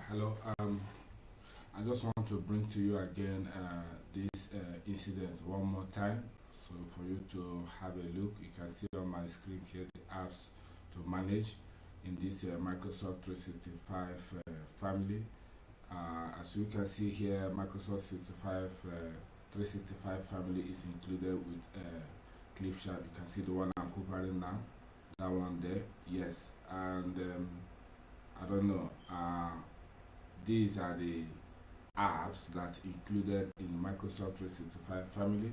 Hello. I just want to bring to you again this incident one more time. So for you to have a look, you can see on my screen here the apps to manage in this Microsoft 365 family. As you can see here, Microsoft 365 family is included with Clipchamp. You can see the one I'm hovering now, that one there. Yes, and I don't know. These are the apps that included in Microsoft 365 family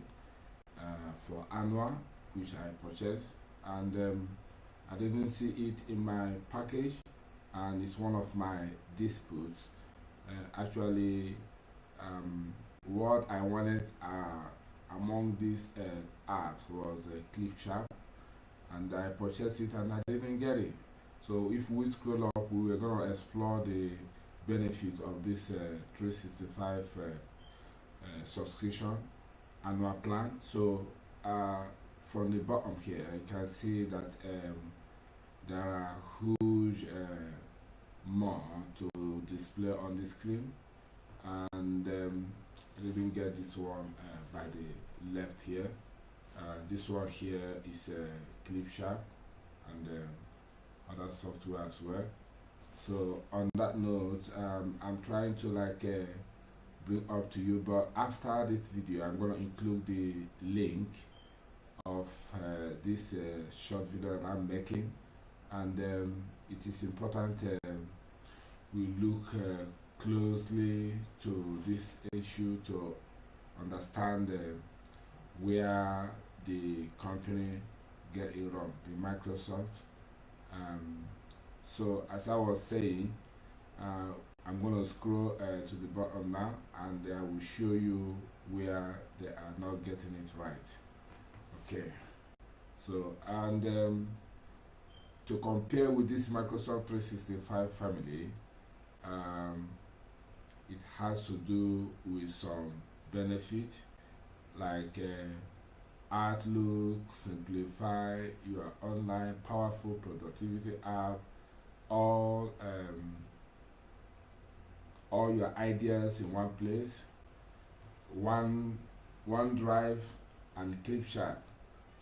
for annual, which I purchased, and I didn't see it in my package, and it's one of my disputes. Actually, what I wanted among these apps was Clipchamp, and I purchased it and I didn't get it. So if we scroll up, we were going to explore the benefit of this 365 subscription annual plan. So from the bottom here, you can see that there are huge more to display on the screen, and I didn't get this one by the left here. This one here is Clipchamp and other software as well. So on that note, I'm trying to bring up to you, but after this video I'm going to include the link of this short video that I'm making, and it is important we look closely to this issue to understand where the company get it wrong, the Microsoft. So as I was saying, I'm going to scroll to the bottom now, and I will show you where they are not getting it right. Okay, so and to compare with this Microsoft 365 family, it has to do with some benefit like Outlook, Simplify, your online powerful productivity app, all your ideas in one place, OneDrive and Clipchamp.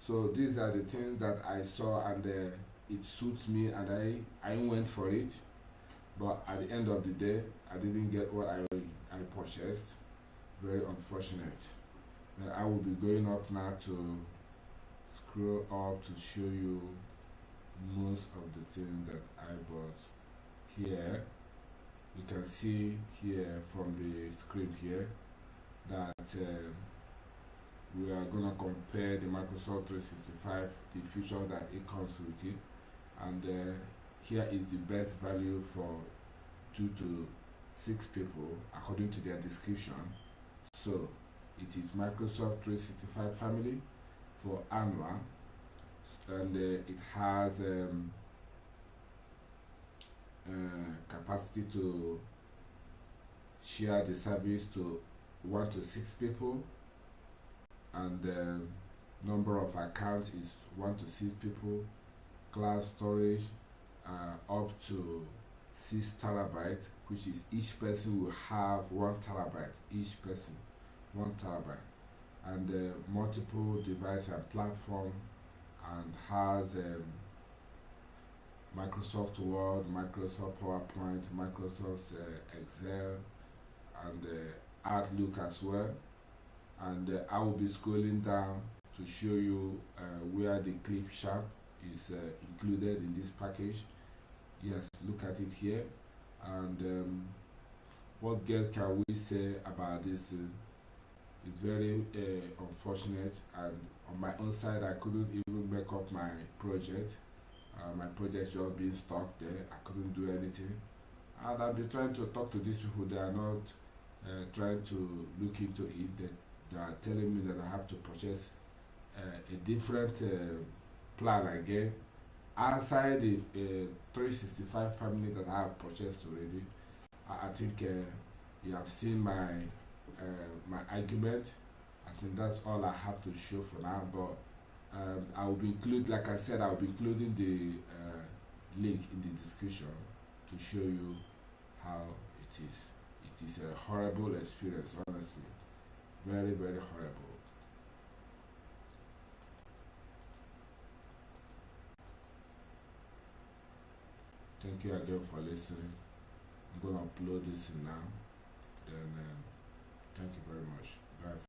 So these are the things that I saw, and it suits me, and I went for it. But at the end of the day, I didn't get what I purchased. Very unfortunate. I will be going up now to scroll up to show you most of the things that I bought here. You can see here from the screen here that we are going to compare the Microsoft 365, the feature that it comes with it, and here is the best value for 2 to 6 people according to their description. So it is Microsoft 365 family for annual, and it has capacity to share the service to 1 to 6 people, and the number of accounts is 1 to 6 people. Cloud storage up to 6 terabytes, which is each person will have 1 terabyte, each person 1 terabyte, and multiple device and platform, and has Microsoft Word, Microsoft PowerPoint, Microsoft Excel, and Outlook as well. And I will be scrolling down to show you where the Clipchamp is included in this package. Yes, look at it here. And what good can we say about this? It's very unfortunate, and on my own side I couldn't even make up my project. My project just being stuck there. I couldn't do anything, and I've been trying to talk to these people. They are not trying to look into it. They are telling me that I have to purchase a different plan again outside the 365 family that I have purchased already. I think you have seen my argument. I think that's all I have to show for now, but I will be like I said, I will be including the link in the description to show you how it It is a horrible experience, honestly. Very, very horrible. Thank you again for listening. I'm gonna upload this in now. Then thank you very much. Bye.